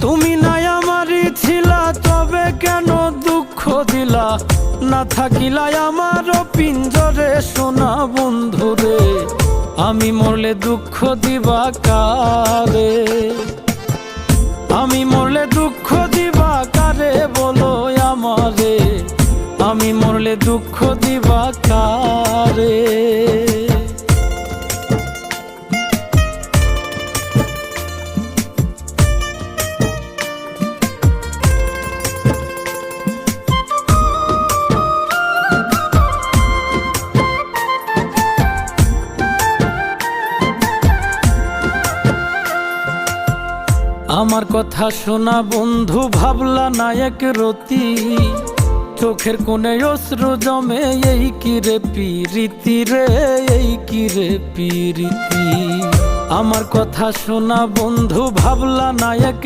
তুমি নাই আমারই ছিলা, তবে কেন দুঃখ দিলা? না থাকিলা আমার পিঞ্জরে সোনা বন্ধুরে, আমি মরলে দুঃখ দিবা কারে? আমি মরলে দুঃখ দিবা কারে বলো আমারে? আমি মরলে দুঃখ দিবা কারে? আমার কথা শোনা বন্ধু, ভাবলা না এক রতি, চোখের কোণে অশ্রু জমে, এই কি রে পিরিতি রে, এই কি রে পিরিতি। আমার কথা শোনা বন্ধু, ভাবলা না এক